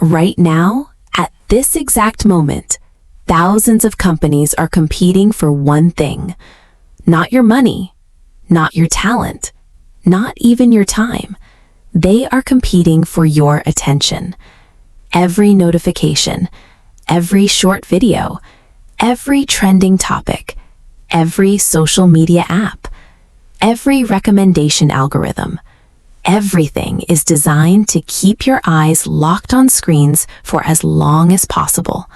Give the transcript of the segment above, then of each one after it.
Right now, at this exact moment, thousands of companies are competing for one thing. Not your money, not your talent, not even your time. They are competing for your attention. Every notification, every short video, every trending topic, every social media app, every recommendation algorithm, everything is designed to keep your eyes locked on screens for as long as possible.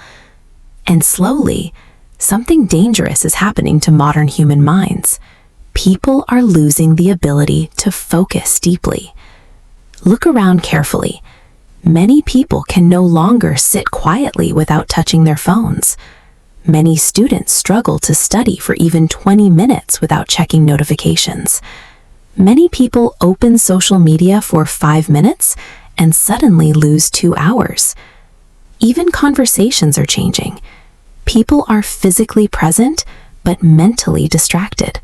And slowly, something dangerous is happening to modern human minds. People are losing the ability to focus deeply. Look around carefully. Many people can no longer sit quietly without touching their phones. Many students struggle to study for even 20 minutes without checking notifications. Many people open social media for 5 minutes and suddenly lose 2 hours. Even conversations are changing. People are physically present, but mentally distracted.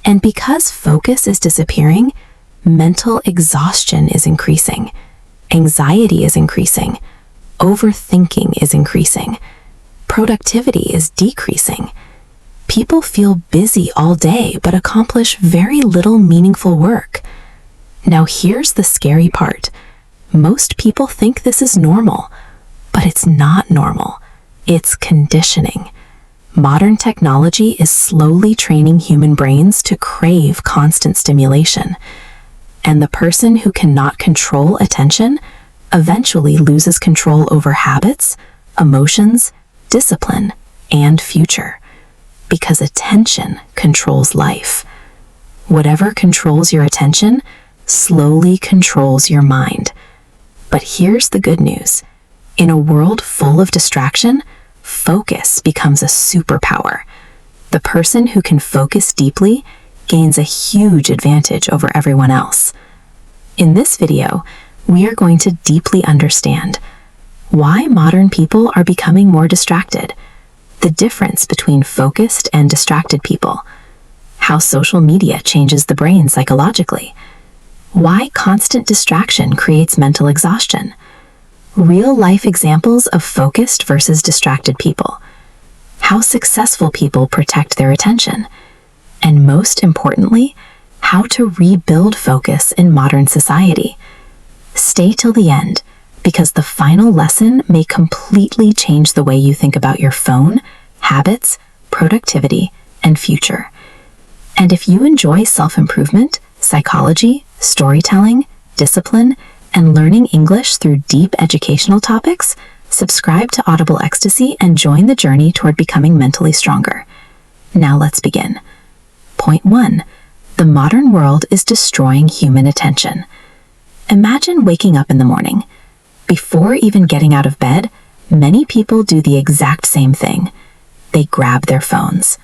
And because focus is disappearing, mental exhaustion is increasing. Anxiety is increasing. Overthinking is increasing. Productivity is decreasing. People feel busy all day but accomplish very little meaningful work. Now here's the scary part. Most people think this is normal, but it's not normal. It's conditioning. Modern technology is slowly training human brains to crave constant stimulation. And the person who cannot control attention eventually loses control over habits, emotions, discipline, and future. Because attention controls life. Whatever controls your attention slowly controls your mind. But here's the good news. In a world full of distraction, focus becomes a superpower. The person who can focus deeply gains a huge advantage over everyone else. In this video, we are going to deeply understand why modern people are becoming more distracted, the difference between focused and distracted people, how social media changes the brain psychologically, why constant distraction creates mental exhaustion, real-life examples of focused versus distracted people, how successful people protect their attention, and most importantly, how to rebuild focus in modern society. Stay till the end, because the final lesson may completely change the way you think about your phone, habits, productivity, and future. And if you enjoy self-improvement, psychology, storytelling, discipline, and learning English through deep educational topics, subscribe to Audible Ecstasy and join the journey toward becoming mentally stronger. Now let's begin. Point 1. The modern world is destroying human attention. Imagine waking up in the morning. Before even getting out of bed, many people do the exact same thing. They grab their phones.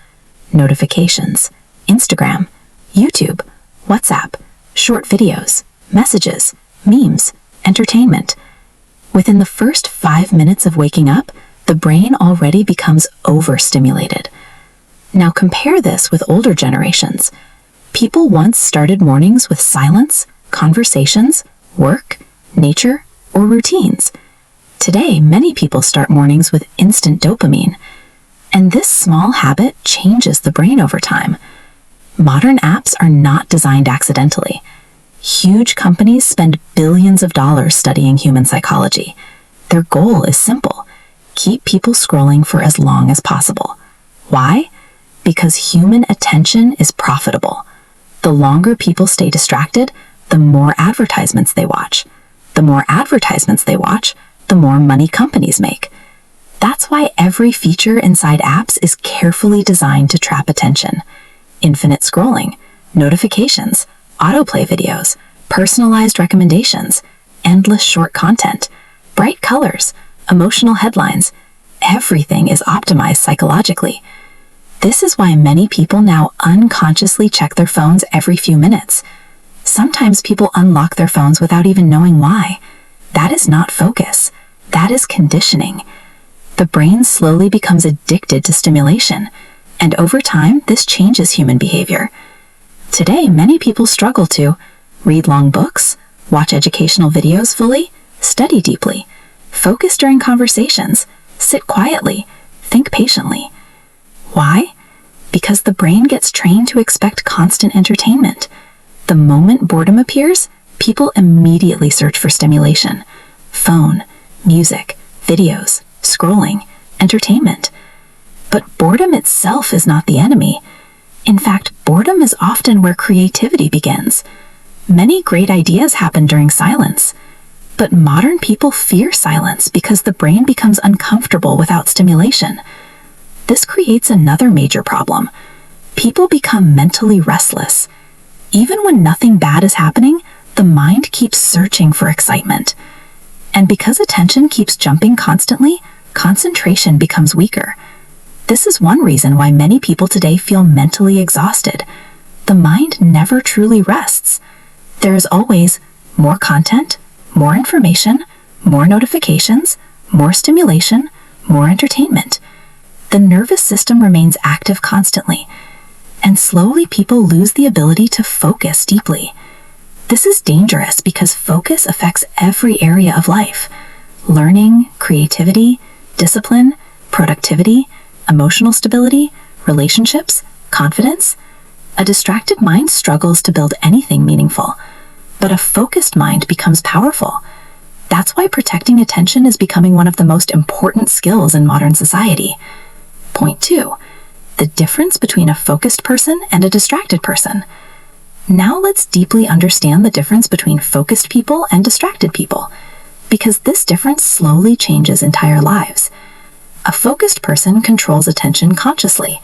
Notifications, Instagram, YouTube, WhatsApp, short videos, messages, memes, entertainment. Within the first 5 minutes of waking up, the brain already becomes overstimulated. Now compare this with older generations. People once started mornings with silence, conversations, work, nature, or routines. Today, many people start mornings with instant dopamine, and this small habit changes the brain over time. Modern apps are not designed accidentally. Huge companies spend billions of dollars studying human psychology. Their goal is simple: keep people scrolling for as long as possible. Why? Because human attention is profitable. The longer people stay distracted, the more advertisements they watch. The more advertisements they watch, the more money companies make. That's why every feature inside apps is carefully designed to trap attention. Infinite scrolling, notifications, autoplay videos, personalized recommendations, endless short content, bright colors, emotional headlines. Everything is optimized psychologically. This is why many people now unconsciously check their phones every few minutes. Sometimes people unlock their phones without even knowing why. That is not focus. That is conditioning. The brain slowly becomes addicted to stimulation, and over time, this changes human behavior. Today, many people struggle to read long books, watch educational videos fully, study deeply, Focus during conversations. Sit quietly. Think patiently. Why? Because the brain gets trained to expect constant entertainment. The moment boredom appears, people immediately search for stimulation. Phone, music, videos, scrolling, entertainment. But boredom itself is not the enemy. In fact, boredom is often where creativity begins. Many great ideas happen during silence. But modern people fear silence because the brain becomes uncomfortable without stimulation. This creates another major problem. People become mentally restless. Even when nothing bad is happening, the mind keeps searching for excitement. And because attention keeps jumping constantly, concentration becomes weaker. This is one reason why many people today feel mentally exhausted. The mind never truly rests. There is always more content, more information, more notifications, more stimulation, more entertainment. The nervous system remains active constantly, and slowly people lose the ability to focus deeply. This is dangerous because focus affects every area of life: learning, creativity, discipline, productivity, emotional stability, relationships, confidence. A distracted mind struggles to build anything meaningful, but a focused mind becomes powerful. That's why protecting attention is becoming one of the most important skills in modern society. Point 2. The difference between a focused person and a distracted person. Now let's deeply understand the difference between focused people and distracted people, because this difference slowly changes entire lives. A focused person controls attention consciously.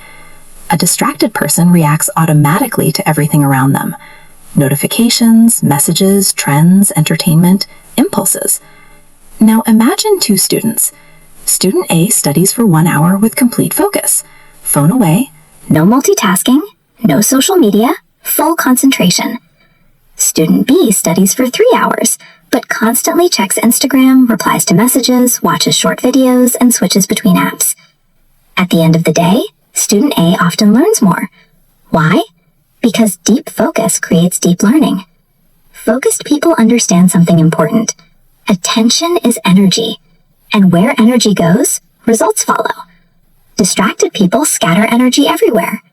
A distracted person reacts automatically to everything around them: notifications, messages, trends, entertainment, impulses. Now imagine two students. Student A studies for 1 hour with complete focus. Phone away. No multitasking, no social media, full concentration. Student B studies for 3 hours, but constantly checks Instagram, replies to messages, watches short videos, and switches between apps. At the end of the day, student A often learns more. Why? Because deep focus creates deep learning. Focused people understand something important. Attention is energy, and where energy goes, results follow. Distracted people scatter energy everywhere.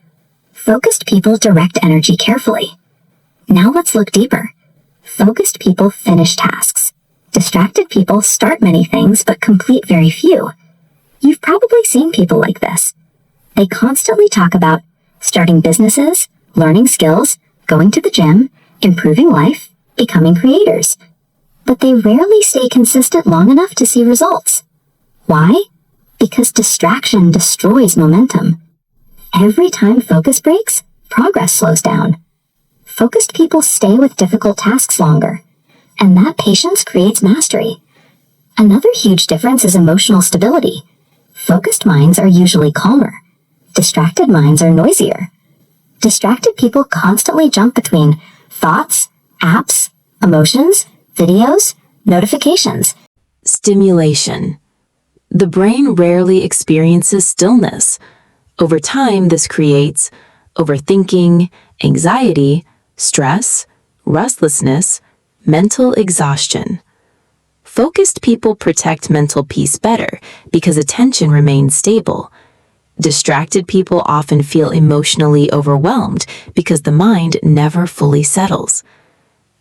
Focused people direct energy carefully. Now let's look deeper. Focused people finish tasks. Distracted people start many things but complete very few. You've probably seen people like this. They constantly talk about starting businesses, learning skills, going to the gym, improving life, becoming creators. But they rarely stay consistent long enough to see results. Why? Because distraction destroys momentum. Every time focus breaks, progress slows down. Focused people stay with difficult tasks longer, and that patience creates mastery. Another huge difference is emotional stability. Focused minds are usually calmer. Distracted minds are noisier. Distracted people constantly jump between thoughts, apps, emotions, videos, notifications. Stimulation. The brain rarely experiences stillness. Over time, this creates overthinking, anxiety, stress, restlessness, mental exhaustion. Focused people protect mental peace better because attention remains stable. Distracted people often feel emotionally overwhelmed because the mind never fully settles.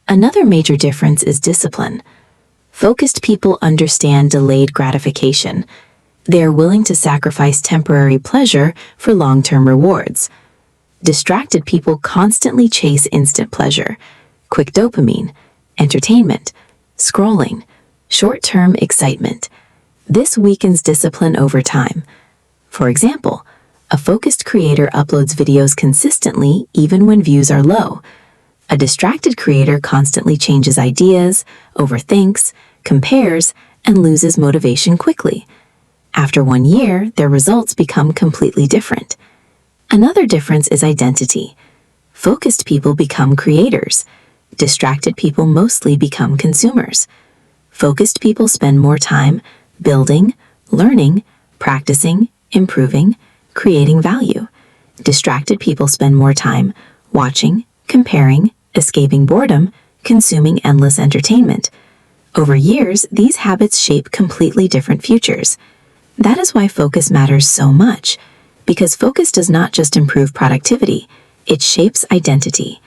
Another major difference is discipline. Focused people understand delayed gratification. They are willing to sacrifice temporary pleasure for long-term rewards. Distracted people constantly chase instant pleasure, quick dopamine, entertainment, scrolling, short-term excitement. This weakens discipline over time. For example, a focused creator uploads videos consistently even when views are low. A distracted creator constantly changes ideas, overthinks, compares, and loses motivation quickly. After 1 year, their results become completely different. Another difference is identity. Focused people become creators. Distracted people mostly become consumers. Focused people spend more time building, learning, practicing, improving, creating value. Distracted people spend more time watching, comparing, escaping boredom, consuming endless entertainment. Over years, these habits shape completely different futures. That is why focus matters so much, because focus does not just improve productivity, it shapes identity.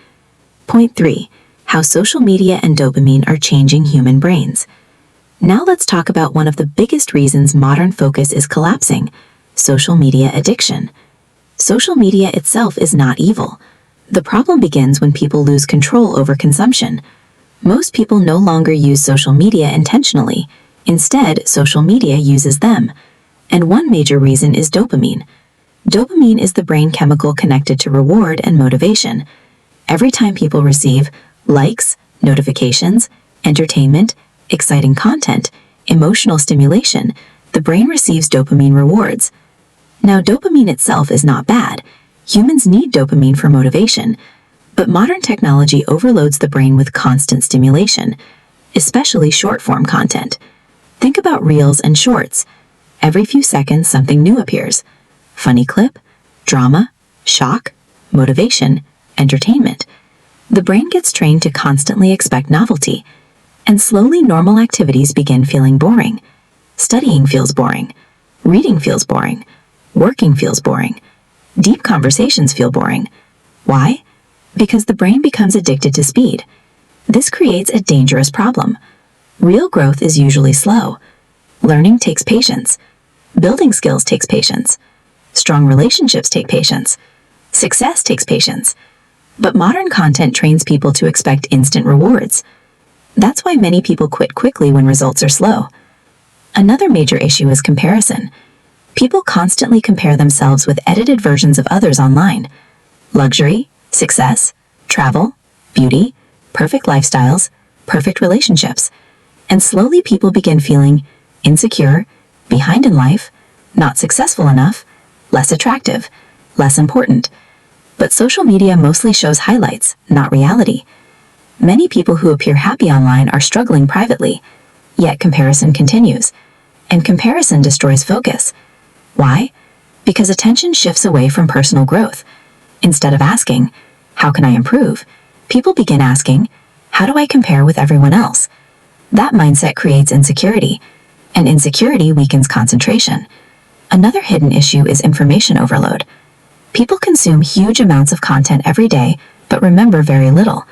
Point 3. How social media and dopamine are changing human brains. Now let's talk about one of the biggest reasons modern focus is collapsing: social media addiction. Social media itself is not evil. The problem begins when people lose control over consumption. Most people no longer use social media intentionally. Instead, social media uses them. And one major reason is dopamine. Dopamine is the brain chemical connected to reward and motivation. Every time people receive likes, notifications, entertainment, exciting content, emotional stimulation, the brain receives dopamine rewards. Now, dopamine itself is not bad. Humans need dopamine for motivation. But modern technology overloads the brain with constant stimulation, especially short-form content. Think about reels and shorts. Every few seconds, something new appears. Funny clip, drama, shock, motivation, entertainment. The brain gets trained to constantly expect novelty, and slowly normal activities begin feeling boring. Studying feels boring. Reading feels boring. Working feels boring. Deep conversations feel boring. Why? Because the brain becomes addicted to speed. This creates a dangerous problem. Real growth is usually slow. Learning takes patience. Building skills takes patience. Strong relationships take patience. Success takes patience. But modern content trains people to expect instant rewards. That's why many people quit quickly when results are slow. Another major issue is comparison. People constantly compare themselves with edited versions of others online. Luxury, success, travel, beauty, perfect lifestyles, perfect relationships. And slowly people begin feeling insecure, behind in life, not successful enough, less attractive, less important. But social media mostly shows highlights, not reality. Many people who appear happy online are struggling privately, yet comparison continues. And comparison destroys focus. Why? Because attention shifts away from personal growth. Instead of asking, how can I improve? People begin asking, how do I compare with everyone else? That mindset creates insecurity, and insecurity weakens concentration. Another hidden issue is information overload. People consume huge amounts of content every day, but remember very little.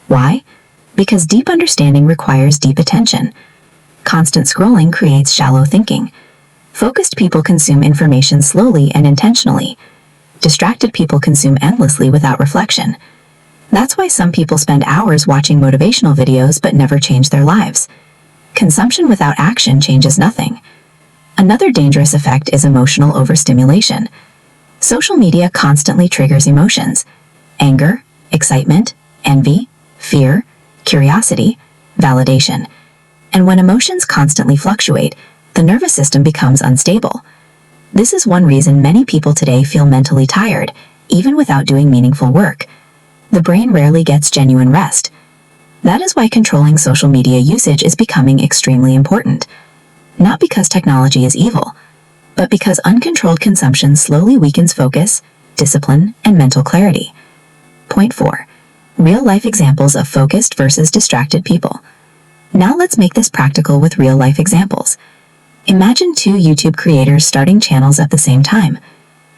Why? Because deep understanding requires deep attention. Constant scrolling creates shallow thinking. Focused people consume information slowly and intentionally. Distracted people consume endlessly without reflection. That's why some people spend hours watching motivational videos but never change their lives. Consumption without action changes nothing. Another dangerous effect is emotional overstimulation. Social media constantly triggers emotions: anger, excitement, envy, fear, curiosity, validation. And when emotions constantly fluctuate, the nervous system becomes unstable. This is one reason many people today feel mentally tired, even without doing meaningful work. The brain rarely gets genuine rest. That is why controlling social media usage is becoming extremely important. Not because technology is evil, but because uncontrolled consumption slowly weakens focus, discipline, and mental clarity. Point 4. Real-life examples of focused versus distracted people. Now let's make this practical with real-life examples. Imagine two YouTube creators starting channels at the same time.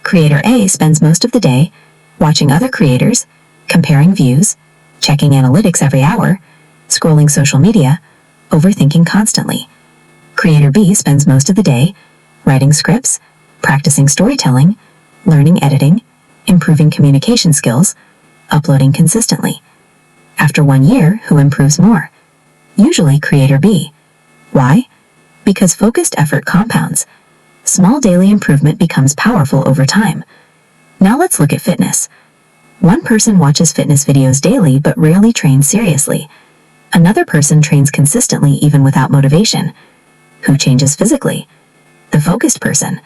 Creator A spends most of the day watching other creators, comparing views, checking analytics every hour, scrolling social media, overthinking constantly. Creator B spends most of the day writing scripts, practicing storytelling, learning editing, improving communication skills, uploading consistently. After 1 year, who improves more? Usually Creator B. Why? Because focused effort compounds. Small daily improvement becomes powerful over time. Now let's look at fitness. One person watches fitness videos daily but rarely trains seriously. Another person trains consistently even without motivation. Who changes physically? The focused person.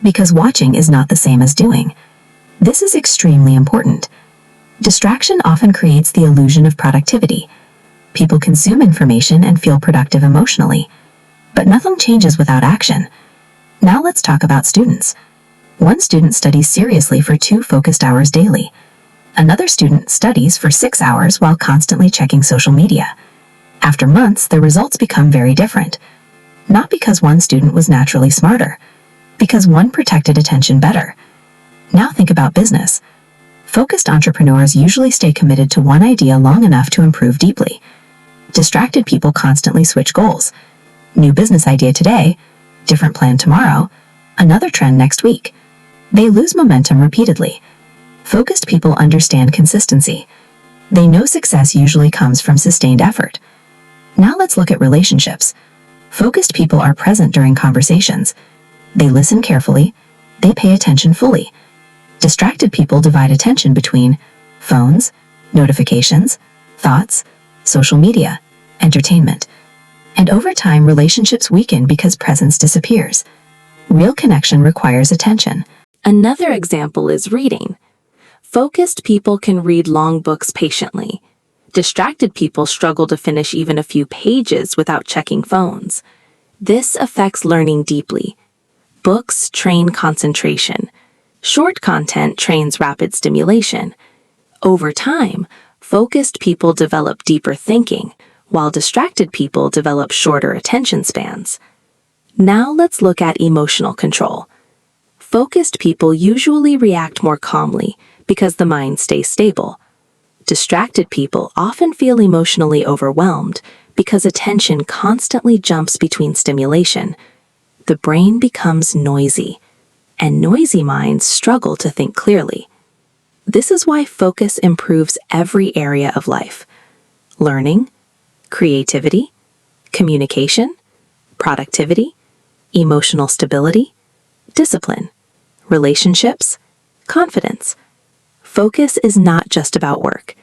Because watching is not the same as doing. This is extremely important. Distraction often creates the illusion of productivity. People consume information and feel productive emotionally. But nothing changes without action. Now let's talk about students. One student studies seriously for 2 focused hours daily. Another student studies for 6 hours while constantly checking social media. After months, the results become very different. Not because one student was naturally smarter, because one protected attention better. Now think about business. Focused entrepreneurs usually stay committed to one idea long enough to improve deeply. Distracted people constantly switch goals. New business idea today, different plan tomorrow, another trend next week. They lose momentum repeatedly. Focused people understand consistency. They know success usually comes from sustained effort. Now let's look at relationships. Focused people are present during conversations. They listen carefully. They pay attention fully. Distracted people divide attention between phones, notifications, thoughts, social media, entertainment. And over time, relationships weaken because presence disappears. Real connection requires attention. Another example is reading. Focused people can read long books patiently. Distracted people struggle to finish even a few pages without checking phones. This affects learning deeply. Books train concentration. Short content trains rapid stimulation. Over time, focused people develop deeper thinking, while distracted people develop shorter attention spans. Now let's look at emotional control. Focused people usually react more calmly because the mind stays stable. Distracted people often feel emotionally overwhelmed because attention constantly jumps between stimulation. The brain becomes noisy, and noisy minds struggle to think clearly. This is why focus improves every area of life: learning, creativity, communication, productivity, emotional stability, discipline, relationships, confidence. Focus is not just about work.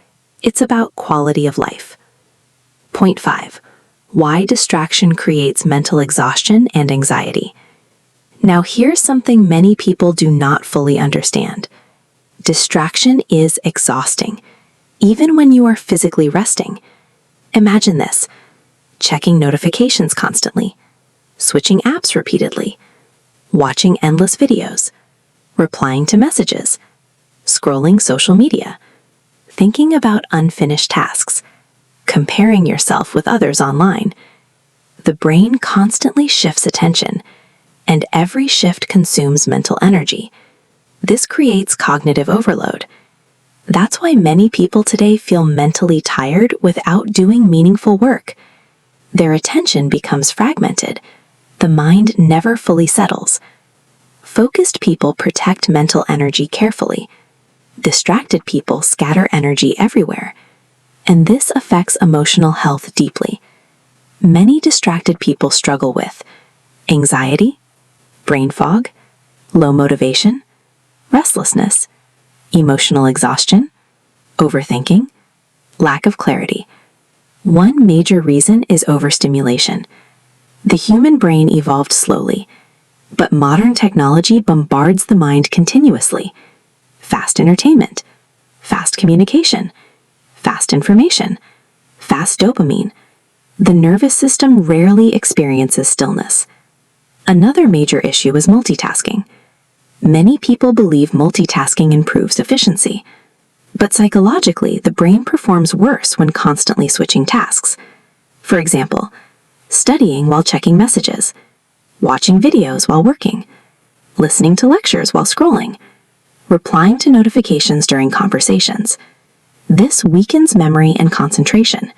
It's about quality of life. Point 5. Why distraction creates mental exhaustion and anxiety. Now here's something many people do not fully understand. Distraction is exhausting, even when you are physically resting. Imagine this: checking notifications constantly, switching apps repeatedly, watching endless videos, replying to messages, scrolling social media, thinking about unfinished tasks, comparing yourself with others online. The brain constantly shifts attention, and every shift consumes mental energy. This creates cognitive overload. That's why many people today feel mentally tired without doing meaningful work. Their attention becomes fragmented. The mind never fully settles. Focused people protect mental energy carefully. Distracted people scatter energy everywhere, and this affects emotional health deeply. Many distracted people struggle with anxiety, brain fog, low motivation, restlessness, emotional exhaustion, overthinking, lack of clarity. One major reason is overstimulation. The human brain evolved slowly, but modern technology bombards the mind continuously. Fast entertainment, fast communication, fast information, fast dopamine. The nervous system rarely experiences stillness. Another major issue is multitasking. Many people believe multitasking improves efficiency, but psychologically, the brain performs worse when constantly switching tasks. For example, studying while checking messages, watching videos while working, listening to lectures while scrolling, replying to notifications during conversations. This weakens memory and concentration.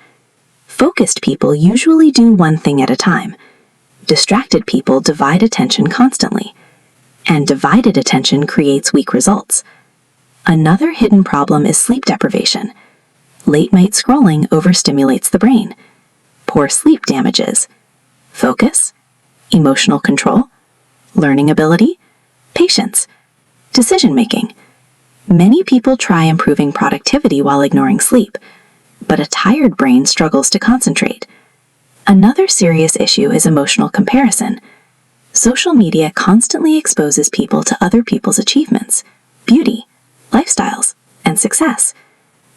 Focused people usually do one thing at a time. Distracted people divide attention constantly, and divided attention creates weak results. Another hidden problem is sleep deprivation. Late night scrolling overstimulates the brain. Poor sleep damages focus, emotional control, learning ability, patience, decision-making. Many people try improving productivity while ignoring sleep, but a tired brain struggles to concentrate. Another serious issue is emotional comparison. Social media constantly exposes people to other people's achievements, beauty, lifestyles, and success,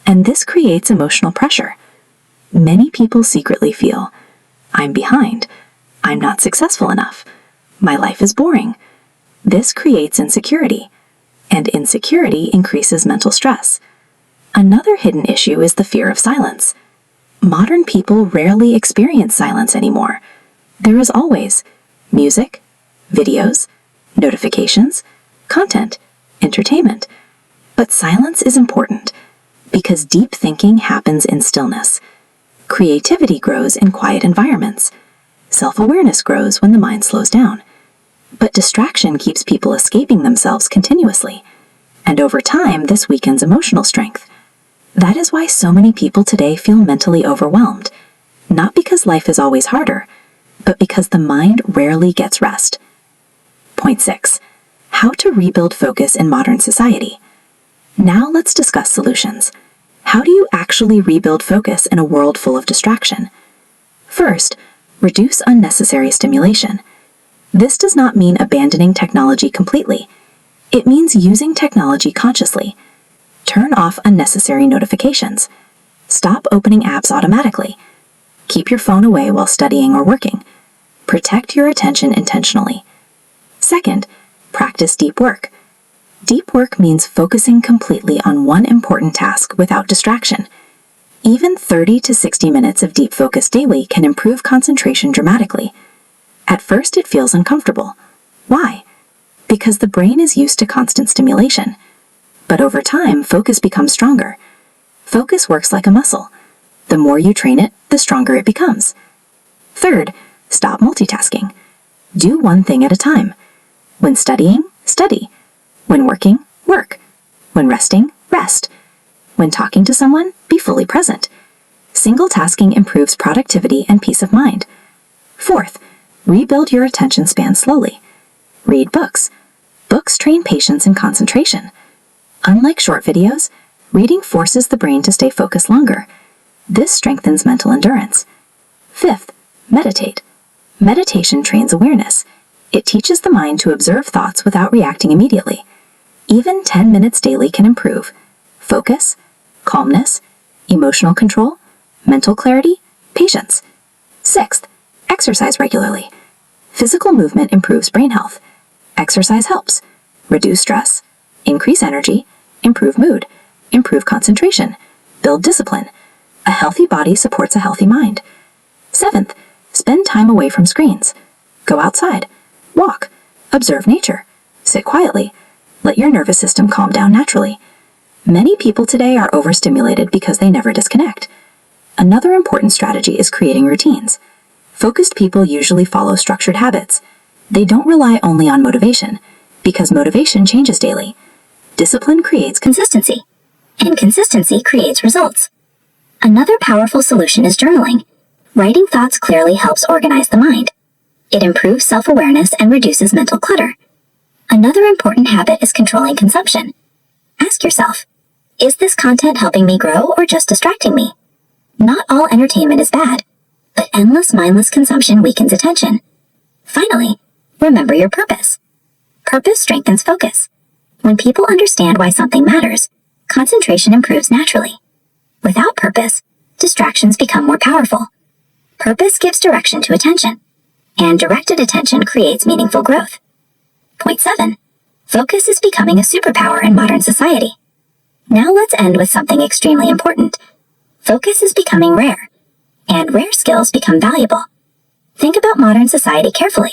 and this creates emotional pressure. Many people secretly feel, "I'm behind, I'm not successful enough, my life is boring." This creates insecurity, and insecurity increases mental stress. Another hidden issue is the fear of silence. Modern people rarely experience silence anymore. There is always music, videos, notifications, content, entertainment. But silence is important because deep thinking happens in stillness. Creativity grows in quiet environments. Self-awareness grows when the mind slows down. But distraction keeps people escaping themselves continuously. And over time, this weakens emotional strength. That is why so many people today feel mentally overwhelmed. Not because life is always harder, but because the mind rarely gets rest. Point 6. How to rebuild focus in modern society. Now let's discuss solutions. How do you actually rebuild focus in a world full of distraction? First, reduce unnecessary stimulation. This does not mean abandoning technology completely. It means using technology consciously. Turn off unnecessary notifications. Stop opening apps automatically. Keep your phone away while studying or working. Protect your attention intentionally. Second, practice deep work. Deep work means focusing completely on one important task without distraction. Even 30 to 60 minutes of deep focus daily can improve concentration dramatically. At first, it feels uncomfortable. Why? Because the brain is used to constant stimulation. But over time, focus becomes stronger. Focus works like a muscle. The more you train it, the stronger it becomes. Third, stop multitasking. Do one thing at a time. When studying, study. When working, work. When resting, rest. When talking to someone, be fully present. Single tasking improves productivity and peace of mind. Fourth, rebuild your attention span slowly. Read books. Books train patience and concentration. Unlike short videos, reading forces the brain to stay focused longer. This strengthens mental endurance. Fifth, meditate. Meditation trains awareness. It teaches the mind to observe thoughts without reacting immediately. Even 10 minutes daily can improve focus, calmness, emotional control, mental clarity, patience. Sixth, exercise regularly. Physical movement improves brain health. Exercise helps reduce stress, increase energy, improve mood, improve concentration, build discipline. A healthy body supports a healthy mind. Seventh, spend time away from screens. Go outside, walk, observe nature, sit quietly. Let your nervous system calm down naturally. Many people today are overstimulated because they never disconnect. Another important strategy is creating routines. Focused people usually follow structured habits. They don't rely only on motivation, because motivation changes daily. Discipline creates Consistency. And consistency creates results. Another powerful solution is journaling. Writing thoughts clearly helps organize the mind. It improves self-awareness and reduces mental clutter. Another important habit is controlling consumption. Ask yourself, is this content helping me grow or just distracting me? Not all entertainment is bad, but endless mindless consumption weakens attention. Finally, remember your purpose. Purpose strengthens focus. When people understand why something matters, concentration improves naturally. Without purpose, distractions become more powerful. Purpose gives direction to attention, and directed attention creates meaningful growth. Point 7. Focus is becoming a superpower in modern society. Now let's end with something extremely important. Focus is becoming rare, and rare skills become valuable. Think about modern society carefully.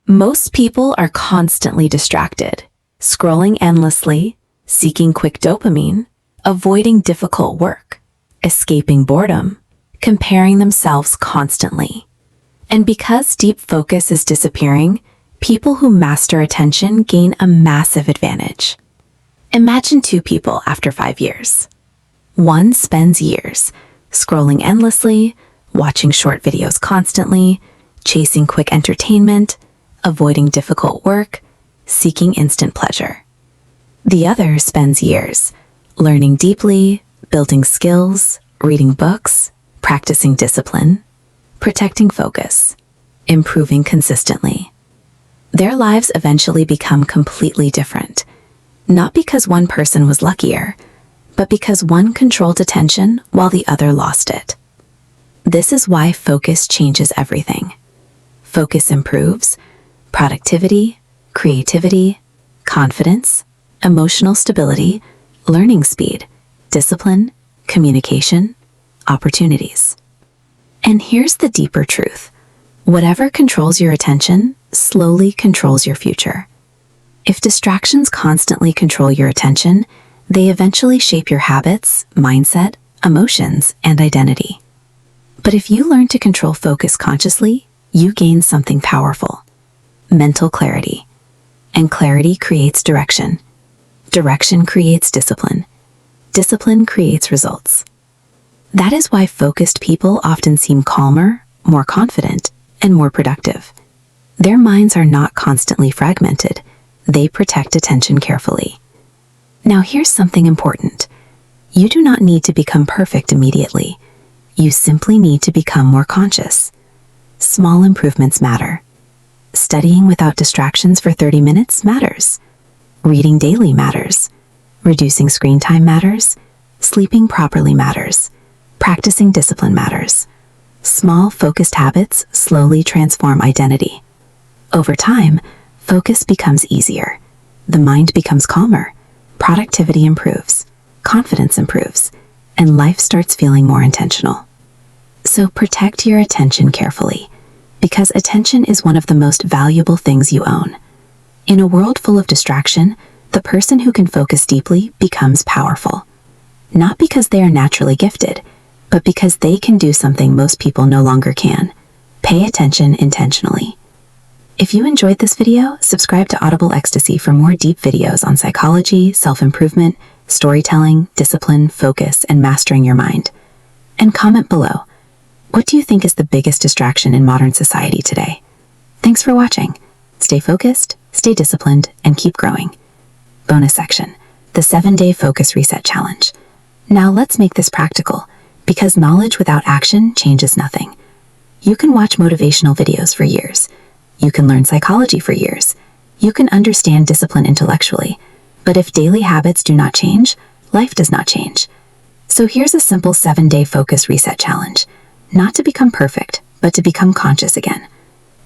Most people are constantly distracted, scrolling endlessly, seeking quick dopamine, avoiding difficult work, escaping boredom, comparing themselves constantly. And because deep focus is disappearing, people who master attention gain a massive advantage. Imagine two people after 5 years. One spends years scrolling endlessly, watching short videos constantly, chasing quick entertainment, avoiding difficult work, seeking instant pleasure. The other spends years learning deeply, building skills, reading books, practicing discipline, protecting focus, improving consistently. Their lives eventually become completely different, not because one person was luckier, but because one controlled attention while the other lost it. This is why focus changes everything. Focus improves productivity, creativity, confidence, emotional stability, learning speed, discipline, communication, opportunities. And here's the deeper truth. Whatever controls your attention slowly controls your future. If distractions constantly control your attention, they eventually shape your habits, mindset, emotions, and identity. But if you learn to control focus consciously, you gain something powerful: mental clarity. And clarity creates direction. Direction creates discipline. Discipline creates results. That is why focused people often seem calmer, more confident, and more productive. Their minds are not constantly fragmented. They protect attention carefully. Now here's something important. You do not need to become perfect immediately. You simply need to become more conscious. Small improvements matter. Studying without distractions for 30 minutes matters. Reading daily matters. Reducing screen time matters. Sleeping properly matters. Practicing discipline matters. Small, focused habits slowly transform identity. Over time, focus becomes easier. The mind becomes calmer. Productivity improves. Confidence improves. And life starts feeling more intentional. So protect your attention carefully, because attention is one of the most valuable things you own. In a world full of distraction, the person who can focus deeply becomes powerful. Not because they are naturally gifted, but because they can do something most people no longer can: pay attention intentionally. If you enjoyed this video, subscribe to Audible Ecstasy for more deep videos on psychology, self-improvement, storytelling, discipline, focus, and mastering your mind. And comment below. What do you think is the biggest distraction in modern society today? Thanks for watching. Stay focused, stay disciplined, and keep growing. Bonus section: the 7-day Focus Reset Challenge. Now let's make this practical, because knowledge without action changes nothing. You can watch motivational videos for years. You can learn psychology for years. You can understand discipline intellectually. But if daily habits do not change, life does not change. So here's a simple 7-day Focus Reset Challenge. Not to become perfect, but to become conscious again.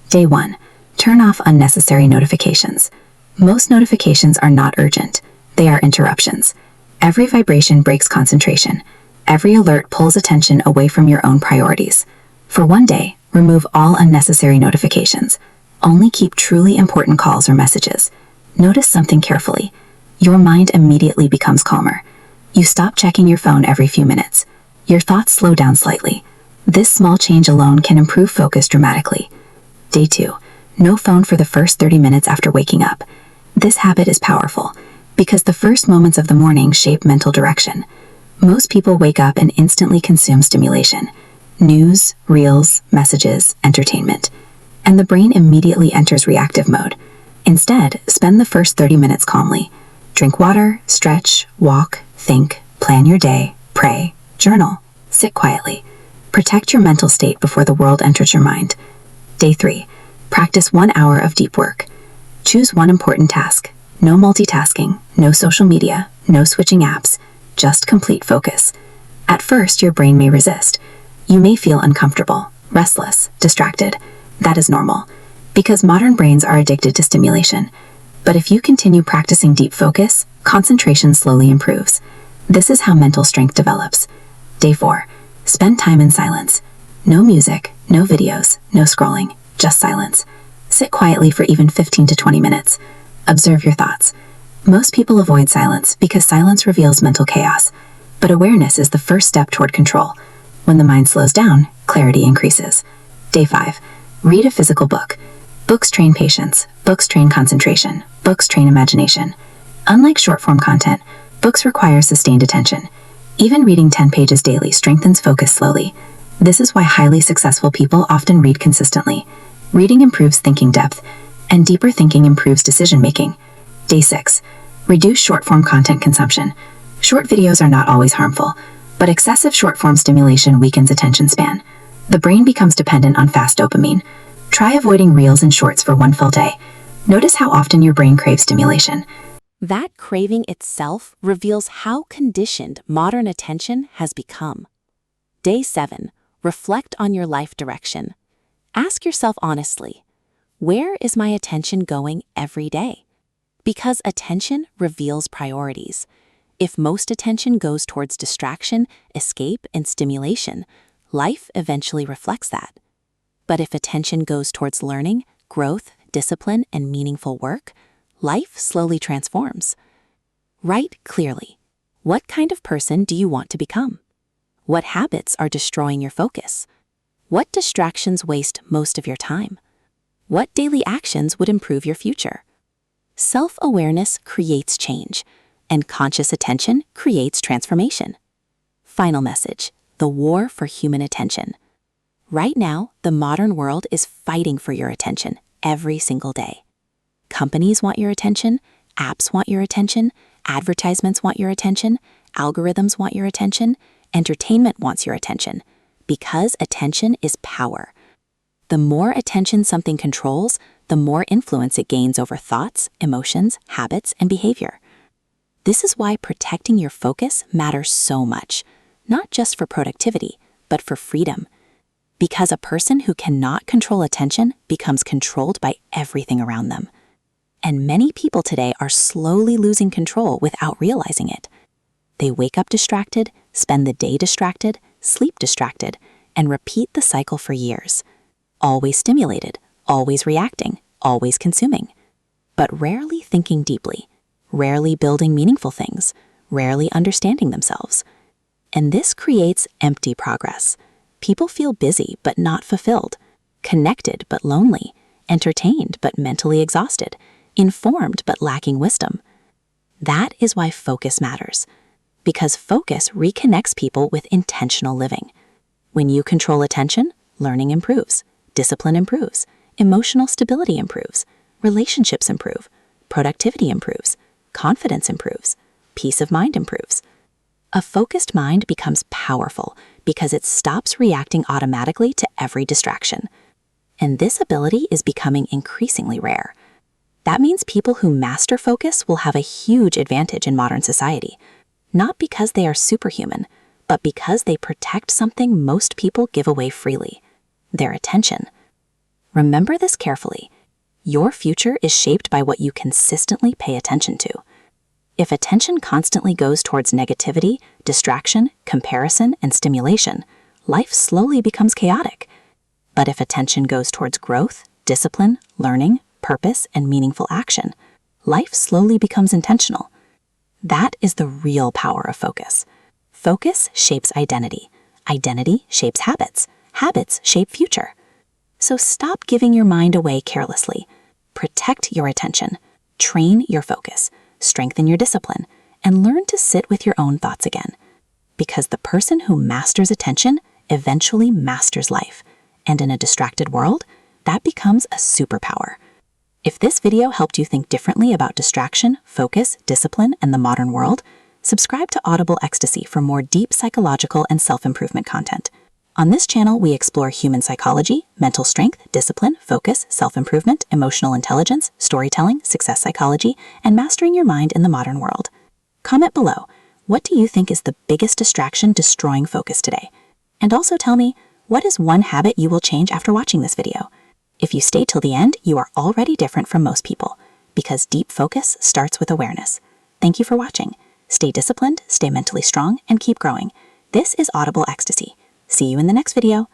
Day 1. Turn off unnecessary notifications. Most notifications are not urgent. They are interruptions. Every vibration breaks concentration. Every alert pulls attention away from your own priorities. For one day, remove all unnecessary notifications. Only keep truly important calls or messages. Notice something carefully. Your mind immediately becomes calmer. You stop checking your phone every few minutes. Your thoughts slow down slightly. This small change alone can improve focus dramatically. Day 2. No phone for the first 30 minutes after waking up. This habit is powerful because the first moments of the morning shape mental direction. Most people wake up and instantly consume stimulation: news, reels, messages, entertainment. And the brain immediately enters reactive mode. Instead, spend the first 30 minutes calmly. Drink water, stretch, walk, think, plan your day, pray, journal, sit quietly. Protect your mental state before the world enters your mind. Day 3. Practice 1 hour of deep work. Choose one important task. No multitasking, no social media, no switching apps, just complete focus. At first, your brain may resist. You may feel uncomfortable, restless, distracted. That is normal, because modern brains are addicted to stimulation. But if you continue practicing deep focus, concentration slowly improves. This is how mental strength develops. Day 4. Spend time in silence. No music, no videos, no scrolling, just silence. Sit quietly for even 15 to 20 minutes. Observe your thoughts. Most people avoid silence because silence reveals mental chaos. But awareness is the first step toward control. When the mind slows down, clarity increases. Day 5. Read a physical book. Books train patience. Books train concentration. Books train imagination. Unlike short-form content, books require sustained attention. Even reading 10 pages daily strengthens focus slowly. This is why highly successful people often read consistently. Reading improves thinking depth, and deeper thinking improves decision-making. Day 6. Reduce short-form content consumption. Short videos are not always harmful, but excessive short-form stimulation weakens attention span. The brain becomes dependent on fast dopamine. Try avoiding reels and shorts for one full day. Notice how often your brain craves stimulation. That craving itself reveals how conditioned modern attention has become. Day 7. Reflect on your life direction. Ask yourself honestly, where is my attention going every day? Because attention reveals priorities. If most attention goes towards distraction, escape, and stimulation, life eventually reflects that. But if attention goes towards learning, growth, discipline, and meaningful work, life slowly transforms. Write clearly. What kind of person do you want to become? What habits are destroying your focus? What distractions waste most of your time? What daily actions would improve your future? Self-awareness creates change, and conscious attention creates transformation. Final message: the war for human attention. Right now, the modern world is fighting for your attention every single day. Companies want your attention, apps want your attention, advertisements want your attention, algorithms want your attention, entertainment wants your attention, because attention is power. The more attention something controls, the more influence it gains over thoughts, emotions, habits, and behavior. This is why protecting your focus matters so much, not just for productivity, but for freedom. Because a person who cannot control attention becomes controlled by everything around them. And many people today are slowly losing control without realizing it. They wake up distracted, spend the day distracted, sleep distracted, and repeat the cycle for years. Always stimulated, always reacting, always consuming, but rarely thinking deeply, rarely building meaningful things, rarely understanding themselves. And this creates empty progress. People feel busy but not fulfilled, connected but lonely, entertained but mentally exhausted, informed but lacking wisdom. That is why focus matters, because focus reconnects people with intentional living. When you control attention, learning improves, discipline improves, emotional stability improves, relationships improve, productivity improves, confidence improves, peace of mind improves. A focused mind becomes powerful because it stops reacting automatically to every distraction. And this ability is becoming increasingly rare. That means people who master focus will have a huge advantage in modern society, not because they are superhuman, but because they protect something most people give away freely: their attention. Remember this carefully. Your future is shaped by what you consistently pay attention to. If attention constantly goes towards negativity, distraction, comparison, and stimulation, life slowly becomes chaotic. But if attention goes towards growth, discipline, learning, purpose, and meaningful action, life slowly becomes intentional. That is the real power of focus. Focus shapes identity. Identity shapes habits. Habits shape future. So stop giving your mind away carelessly. Protect your attention. Train your focus. Strengthen your discipline, and learn to sit with your own thoughts again. Because the person who masters attention eventually masters life. And in a distracted world, that becomes a superpower. If this video helped you think differently about distraction, focus, discipline, and the modern world, subscribe to Audible Ecstacy for more deep psychological and self-improvement content. On this channel, we explore human psychology, mental strength, discipline, focus, self-improvement, emotional intelligence, storytelling, success psychology, and mastering your mind in the modern world. Comment below, what do you think is the biggest distraction destroying focus today? And also tell me, what is one habit you will change after watching this video? If you stay till the end, you are already different from most people, because deep focus starts with awareness. Thank you for watching. Stay disciplined, stay mentally strong, and keep growing. This is Audible Ecstasy. See you in the next video.